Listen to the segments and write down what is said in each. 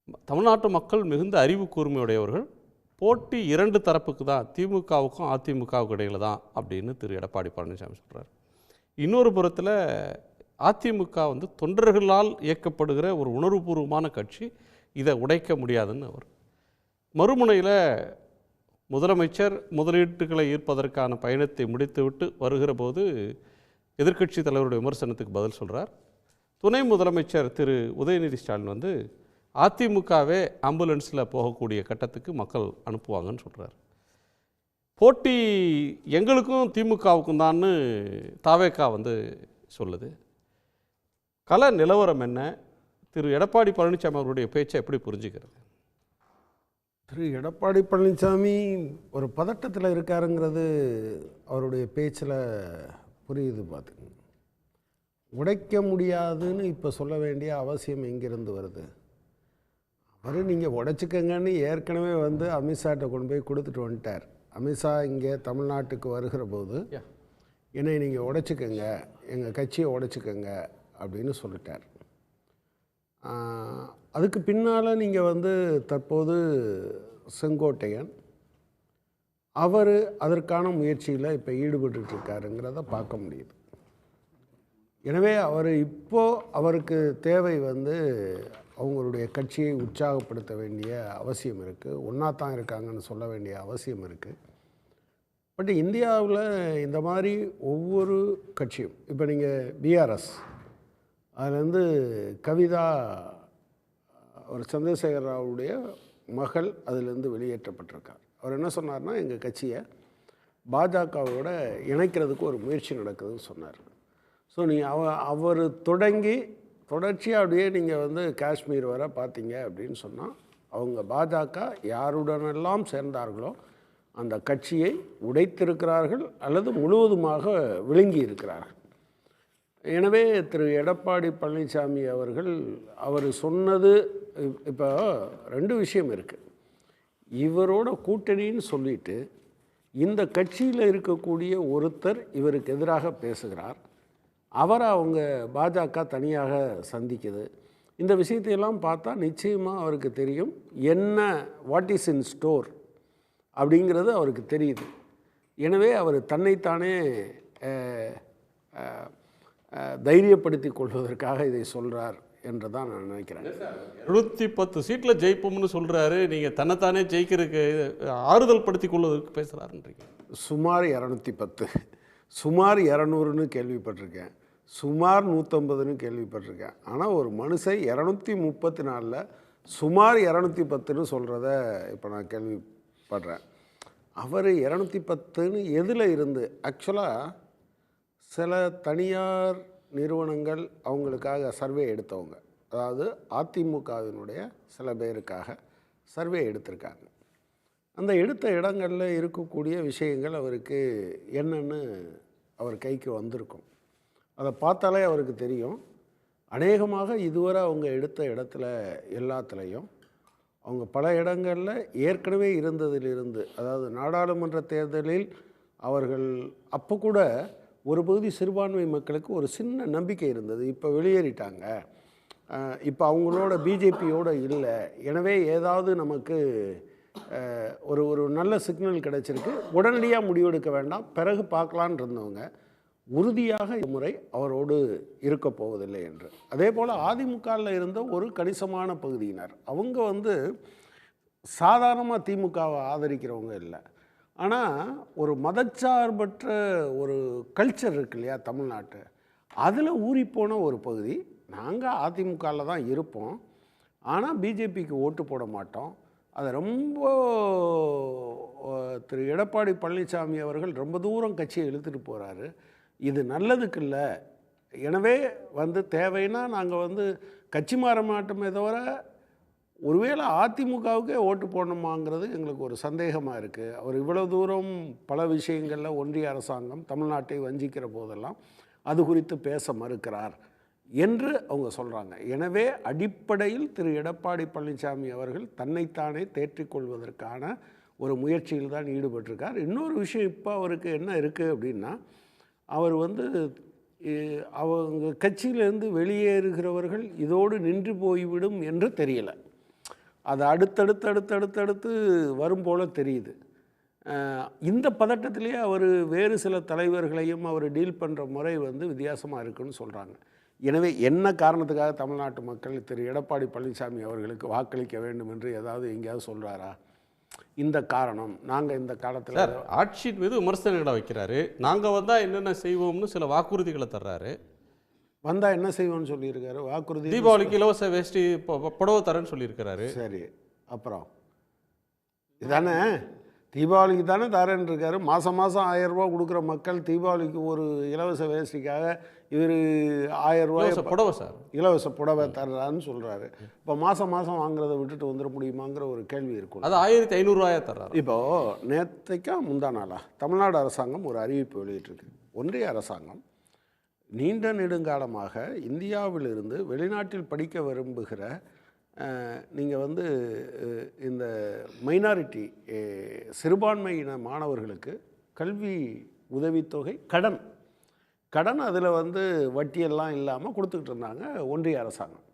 தமிழ்நாட்டு மக்கள் மிகுந்த அறிவு கூர்மையுடையவர்கள். போட்டி 2 தரப்புக்கு தான், திமுகவுக்கும் அதிமுகவுக்கு இடையில தான் அப்படின்னு திரு எடப்பாடி பழனிசாமி சொல்கிறார். இன்னொரு புறத்தில் அதிமுக தொண்டர்களால் இயக்கப்படுகிற ஒரு உணர்வுபூர்வமான கட்சி, இதை உடைக்க முடியாதுன்னு அவர். மறுமுனையில் முதலமைச்சர் முதலீட்டுகளை ஈர்ப்பதற்கான பயணத்தை முடித்துவிட்டு வருகிற போது எதிர்க்கட்சி தலைவருடைய விமர்சனத்துக்கு பதில் சொல்கிறார். துணை முதலமைச்சர் திரு உதயநிதி ஸ்டாலின் அதிமுகவே ஆம்புலன்ஸில் போகக்கூடிய கட்டத்துக்கு மக்கள் அனுப்புவாங்கன்னு சொல்கிறார். போட்டி எங்களுக்கும் திமுகவுக்கும் தான்னு தாவேகா சொல்லுது. கள நிலவரம் என்ன? திரு எடப்பாடி பழனிசாமி அவருடைய பேச்சை எப்படி புரிஞ்சுக்கிறது? திரு எடப்பாடி பழனிசாமி ஒரு பதட்டத்தில் இருக்காருங்கிறது அவருடைய பேச்சில் புரியுது. பார்த்துங்க, உடைக்க முடியாதுன்னு இப்போ சொல்ல வேண்டிய அவசியம் எங்கிருந்து வருது? அவர் நீங்கள் உடைச்சிக்கங்கன்னு ஏற்கனவே அமித்ஷாட்ட கொண்டு போய் கொடுத்துட்டு வந்துட்டார். அமித்ஷா இங்கே தமிழ்நாட்டுக்கு வருகிற போது என்னை நீங்கள் உடைச்சிக்கங்க, எங்கள் கட்சியை உடைச்சிக்கங்க அப்படின்னு சொல்லிட்டார். அதுக்கு பின்னால் நீங்கள் தற்போது செங்கோட்டையன் அவர் அதற்கான முயற்சியில் இப்போ ஈடுபட்டுருக்காருங்கிறத பார்க்க முடியுது. எனவே அவர் இப்போது அவருக்கு தேவை அவங்களுடைய கட்சியை உற்சாகப்படுத்த வேண்டிய அவசியம் இருக்குது. ஒன்றா தான் இருக்காங்கன்னு சொல்ல வேண்டிய அவசியம் இருக்குது. பட் இந்தியாவில் இந்த மாதிரி ஒவ்வொரு கட்சியும், இப்போ நீங்கள் பிஆர்எஸ் அதுலேருந்து கவிதா ஒரு சந்திரசேகர ராவுடைய மகள் அதிலேருந்து வெளியேற்றப்பட்டிருக்கார். அவர் என்ன சொன்னார்னா, எங்கள் கட்சியை பாஜகவோட இணைக்கிறதுக்கு ஒரு முயற்சி நடக்குதுன்னு சொன்னார். ஸோ நீங்கள் அவர் தொடர்ச்சியாக அப்படியே நீங்கள் காஷ்மீர் வர பார்த்தீங்க அப்படின்னு சொன்னால், அவங்க பாஜக யாருடனெல்லாம் சேர்ந்தார்களோ அந்த கட்சியை உடைத்திருக்கிறார்கள் அல்லது முழுவதுமாக விழுங்கி இருக்கிறார்கள். எனவே திரு எடப்பாடி பழனிசாமி அவர் சொன்னது, இப்போ 2 விஷயம் இருக்குது. இவரோட கூட்டணின்னு சொல்லிட்டு இந்த கட்சியில் இருக்கக்கூடிய ஒருத்தர் இவருக்கு எதிராக பேசுகிறார், அவரை அவங்க பாஜக தனியாக சந்திக்குது. இந்த விஷயத்தையெல்லாம் பார்த்தா நிச்சயமாக அவருக்கு தெரியும் என்ன வாட் இஸ் இன் ஸ்டோர் அப்படிங்கிறது அவருக்கு தெரியுது. எனவே அவர் தன்னைத்தானே தைரியப்படுத்தி கொள்வதற்காக இதை சொல்கிறார் என்று தான் நான் நினைக்கிறேன். 210 சீட்டில் ஜெயிப்போம்னு சொல்கிறாரு. நீங்கள் தன்னைத்தானே ஜெயிக்கிறதுக்கு ஆறுதல் படுத்தி கொள்வதற்கு பேசுகிறாருன்றீங்க. சுமார் 210, சுமார் 200ன்னு கேள்விப்பட்டிருக்கேன், சுமார் 150ன்னு கேள்விப்பட்டிருக்கேன். ஆனால் ஒரு மனுஷன் 234ல் சுமார் 210ன்னு சொல்கிறத இப்போ நான் கேள்விப்படுறேன். அவர் 210ன்னு எதில் இருந்து? ஆக்சுவலாக சில தனியார் நிறுவனங்கள் அவங்களுக்காக சர்வே எடுத்தவங்க, அதாவது அதிமுகவினுடைய சில பேருக்காக சர்வே எடுத்திருக்காங்க. அந்த எடுத்த இடங்களில் இருக்கக்கூடிய விஷயங்கள் அவருக்கு என்னன்னு அவர் கைக்கு வந்திருக்கும். அதை பார்த்தாலே அவருக்கு தெரியும். அநேகமாக இதுவரை அவங்க எடுத்த இடத்துல எல்லாத்துலேயும் அவங்க பல இடங்களில் ஏற்கனவே இருந்ததிலிருந்து, அதாவது நாடாளுமன்ற தேர்தலில் அவர்கள் அப்போ கூட ஒரு பகுதி சிறுபான்மை மக்களுக்கு ஒரு சின்ன நம்பிக்கை இருந்தது. இப்போ வெளியேறிட்டாங்க, இப்போ அவங்களோட பிஜேபியோடு இல்லை, எனவே ஏதாவது நமக்கு ஒரு நல்ல சிக்னல் கிடச்சிருக்கு, உடனடியாக முடிவெடுக்க வேண்டாம், பிறகு பார்க்கலான் இருந்தவங்க உறுதியாக இம்முறை அவரோடு இருக்க போவதில்லை என்று. அதே போல் அதிமுகவில் இருந்த ஒரு கணிசமான பகுதியினர் அவங்க சாதாரணமாக திமுகவை ஆதரிக்கிறவங்க இல்லை. ஆனால் ஒரு மதச்சார்பற்ற ஒரு கல்ச்சர் இருக்கு இல்லையா தமிழ்நாட்டு, அதில் ஊறிப்போன ஒரு பகுதி. நாங்கள் அதிமுகவில் தான் இருப்போம், ஆனால் பிஜேபிக்கு ஓட்டு போட மாட்டோம். அதை ரொம்ப திரு எடப்பாடி பழனிசாமி அவர்கள் ரொம்ப தூரம் கட்சியை இழுத்துட்டு போகிறாரு, இது நல்லதுக்கு இல்லை. எனவே தேவைன்னா நாங்கள் கட்சி மாற மாட்டோமே தவிர ஒருவேளை அதிமுகவுக்கே ஓட்டு போடணுமாங்கிறது எங்களுக்கு ஒரு சந்தேகமாக இருக்குது. அவர் இவ்வளோ தூரம் பல விஷயங்களில் ஒன்றிய அரசாங்கம் தமிழ்நாட்டை வஞ்சிக்கிற போதெல்லாம் அது குறித்து பேச மறுக்கிறார் என்று அவங்க சொல்கிறாங்க. எனவே அடிப்படையில் திரு எடப்பாடி பழனிசாமி அவர்கள் தன்னைத்தானே தேற்றிக்கொள்வதற்கான ஒரு முயற்சியில் தான் ஈடுபட்டிருக்கார். இன்னொரு விஷயம் இப்போ அவருக்கு என்ன இருக்குது அப்படின்னா, அவர் அவங்க கட்சியிலேருந்து வெளியேறுகிறவர்கள் இதோடு நின்று போய்விடும் என்று தெரியலை. அது அடுத்தடுத்து வரும் போல தெரியுது. இந்த பதட்டத்திலேயே அவர் வேறு சில தலைவர்களையும் அவர் டீல் பண்ணுற முறை வந்து வித்தியாசமாக இருக்குன்னு சொல்கிறாங்க. எனவே என்ன காரணத்துக்காக தமிழ்நாட்டு மக்கள் திரு எடப்பாடி பழனிசாமி அவர்களுக்கு வாக்களிக்க வேண்டும் என்று ஏதாவது எங்கேயாவது சொல்கிறாரா? இந்த காரணம் நாங்கள் இந்த காலத்தில் ஆட்சியின் மீது விமர்சனங்களை வைக்கிறாரு. நாங்கள் வந்தால் என்னென்ன செய்வோம்னு சில வாக்குறுதிகளை தர்றாரு. வந்தால் என்ன செய்வோம்னு சொல்லியிருக்காரு. வாக்குறுதி தீபாவளிக்கு இலவச வேஷ்டி புடவை தரேன்னு சொல்லியிருக்கிறாரு. சரி, அப்புறம் இதானே தீபாவளிக்கு தானே தரேன்னு இருக்காரு. மாதம் 1000 ரூபா கொடுக்குற மக்கள் தீபாவளிக்கு ஒரு இலவச வேஷ்டிக்காக இவர் 1000 ரூபாய் புடவை சார் இலவச புடவை தர்றான்னு சொல்கிறாரு. இப்போ மாதம் வாங்குறத விட்டுட்டு வந்துட முடியுமாங்கிற ஒரு கேள்வி இருக்கும். அது 1500 ரூபாயா தர்றாரு. இப்போது நேற்றைக்கா முந்தா நாளா தமிழ்நாடு அரசாங்கம் ஒரு அறிவிப்பு வெளியிட்டிருக்கு. ஒன்றிய அரசாங்கம் நீண்ட நெடுங்காலமாக இந்தியாவிலிருந்து வெளிநாட்டில் படிக்க விரும்புகிற நீங்கள் வந்து இந்த மைனாரிட்டி சிறுபான்மையின மாணவர்களுக்கு கல்வி உதவித்தொகை கடன் அதில் வந்து வட்டியெல்லாம் இல்லாமல் கொடுத்துக்கிட்டு இருந்தாங்க ஒன்றிய அரசாங்கம்.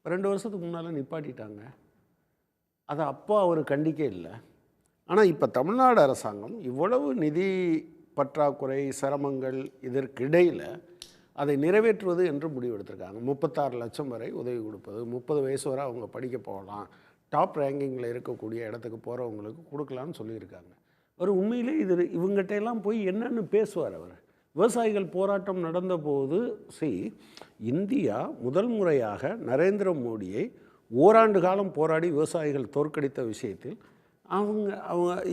2 வருஷத்துக்கு முன்னால் நிப்பாட்டிட்டாங்க. அதை அப்போ அவர் கண்டிக்க இல்லை. ஆனால் இப்போ தமிழ்நாடு அரசாங்கம் இவ்வளவு நிதி பற்றாக்குறை சிரமங்கள் இதற்கிடையில் அதை நிறைவேற்றுவது என்று முடிவெடுத்திருக்காங்க. 36 லட்சம் வரை உதவி கொடுப்பது, 30 வயசு வரை அவங்க படிக்க போகலாம், டாப் ரேங்கிங்கில் இருக்கக்கூடிய இடத்துக்கு போகிறவங்களுக்கு கொடுக்கலான்னு சொல்லியிருக்காங்க. அவர் உண்மையிலே இவங்ககிட்ட எல்லாம் போய் என்னென்னு பேசுவார் அவர். விவசாயிகள் போராட்டம் நடந்தபோது இந்தியா முதல் முறையாக நரேந்திர மோடியை ஓராண்டு காலம் போராடி விவசாயிகள் தோற்கடித்த விஷயத்தில்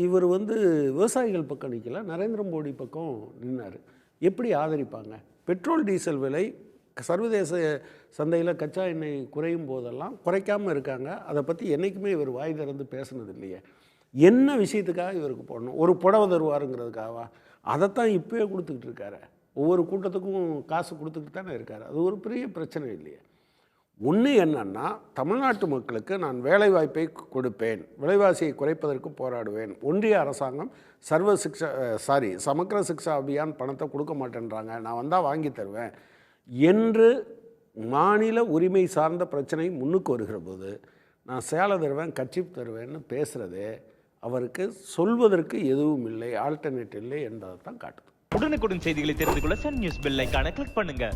இவர் வந்து விவசாயிகள் பக்கம் நிற்கல, நரேந்திர மோடி பக்கம் நின்னார். எப்படி ஆதரிப்பாங்க? பெட்ரோல் டீசல் விலை சர்வதேச சந்தையில் கச்சா எண்ணெய் குறையும் போதெல்லாம் குறைக்காமல் இருக்காங்க. அதை பற்றி என்றைக்குமே இவர் வாய் திறந்து பேசுனது இல்லையே. என்ன விஷயத்துக்காக இவருக்கு போடணும்? ஒரு புடவை தருவாருங்கிறதுக்காகவா? அதைத்தான் இப்போயே கொடுத்துக்கிட்டு இருக்காரு. ஒவ்வொரு கூட்டத்துக்கும் காசு கொடுத்துக்கிட்டு தானே இருக்கார். அது ஒரு பெரிய பிரச்சனை இல்லையே. ஒன்று என்னன்னா, தமிழ்நாட்டு மக்களுக்கு நான் வேலைவாய்ப்பை கொடுப்பேன், விலைவாசியை குறைப்பதற்கு போராடுவேன், ஒன்றிய அரசாங்கம் சமக்கர சிக்ஷா அபியான் பணத்தை கொடுக்க மாட்டேன்றாங்க, நான் வந்தால் வாங்கி தருவேன் என்று மாநில உரிமை சார்ந்த பிரச்சனை முன்னுக்கு வருகிற போது நான் சேலை தருவேன் கர்ச்சீப் தருவேன்னு பேசுகிறதே அவருக்கு சொல்வதற்கு எதுவும் இல்லை, ஆல்டர்னேட் இல்லை என்பதை தான் காட்டுது. உடனுக்குடன் செய்திகளை தெரிந்து கொள்ள சன் நியூஸ் பெல் ஐகானை கிளிக் பண்ணுங்க.